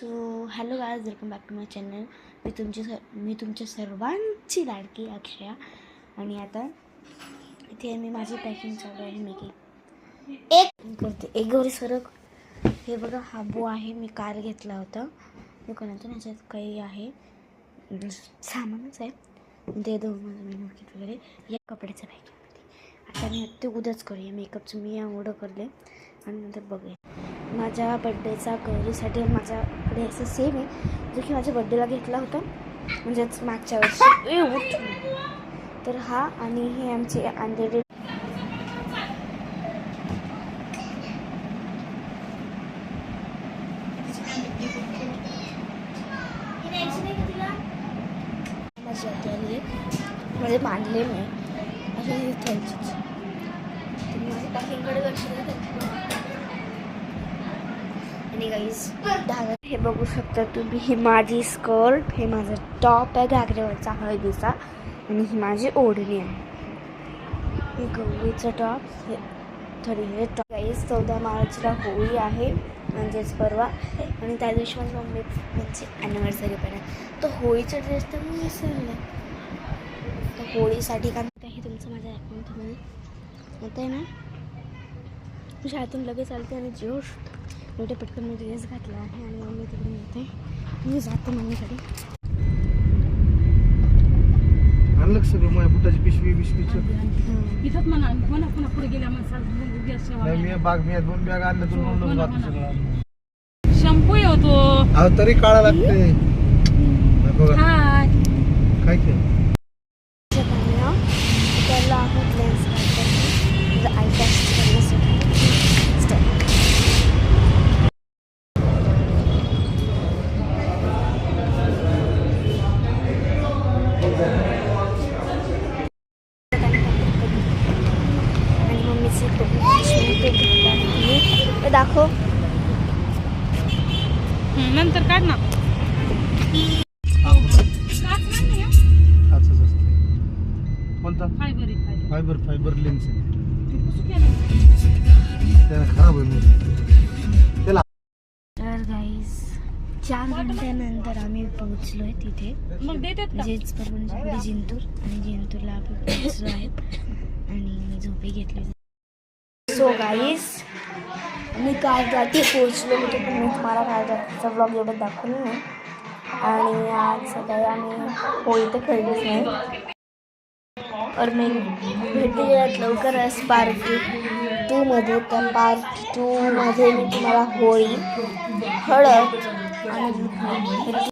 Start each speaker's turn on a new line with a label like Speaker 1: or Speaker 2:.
Speaker 1: So hello guys, welcome back to my channel. मी तुमच्या सर्वांची लाडकी अक्षया. आणि आता इथे मी माझी पॅकिंग चालू आहे. मी एक करते एक गौरी सरक. हे बघा, हा बो आहे. मी काल घेतला होता दुकानातून. ह्याच्यात काही आहे, सामानच आहे. ते दोन माझं मेकअप वगैरे या कपड्याचं पॅकिंग. आता मी ते उद्याच करूया मेकअपचं. मी ऑर्डर करले आणि नंतर बघूया. माझ्या बड्डेचा गौरीसाठी माझ्याकडे असं सेम आहे जो की माझ्या बड्डेला घेतला होता, म्हणजेच मागच्या वर्षी. तर हा आणि हे आमचे आणलेले माझी आधी आली म्हणजे मांडले मी असे त्यांचीच. माझ्या पॅकिंगकडे लक्ष द्या. आणि गाईस, धागा हे बघू शकता तुम्ही. ही माझी स्कर्ट, हे माझं टॉप आहे घागऱ्यावरचा हळदीचा, आणि ही माझी ओढणी आहे. हे गौरीचं टॉप, हे हे टॉप. गाईस, 14 मार्चला होळी आहे, म्हणजेच परवा. आणि त्या दिवशी माझी मम्मीची ॲनिव्हर्सरी पण आहे. तर होळीचा ड्रेस तर मी विसरले. तर होळीसाठी का हे तुमचं माझ्या अकाउंटमध्ये येत आहे ना. मी शाळेतून लगेच आलते आणि एवढे पटकन मी ड्रेस घातला आहे आणि मम्मी तिकडून येते. मी जाते मम्मीकडे.
Speaker 2: आणलं सगळं माझ्या बुटाची पिशवी
Speaker 3: इथंच म्हणा पुन्हा पुढे गेल्या
Speaker 2: मी दोन बॅग आणल्या तुला.
Speaker 3: शॅम्पू होतो
Speaker 2: अहो तरी काळा लागते. काय केलं
Speaker 1: त्याला आहोत लेन्स काढतात आय टेस्ट करण्यासाठी. आणि मम्मीचे ते दाखव
Speaker 3: नंतर काढ ना.
Speaker 2: कोणता
Speaker 3: फायबर
Speaker 2: फायबर लेन्स आहे.
Speaker 3: तर
Speaker 2: त्याला खराब होईल.
Speaker 1: तर गाईज, 4 घंट्यानंतर आम्ही पोहोचलो आहे तिथे, म्हणजेच परभणी जिंतूर. आणि जिंतूरला आपण पोहोचलो आहे आणि झोपे घेतली. सो गाईज, मी काल रात्री पोहोचलो होतो, पण मी तुम्हाला काल रात्रीचा ब्लॉग एवढं दाखवलं नाही. आणि आज सकाळी आम्ही होळी तर खेळलीच नाही. और मी भेटूयात लवकरच पार्ट 2 मध्ये. त्या पार्ट 2 मध्ये मी तुम्हाला होळी, हळद आणि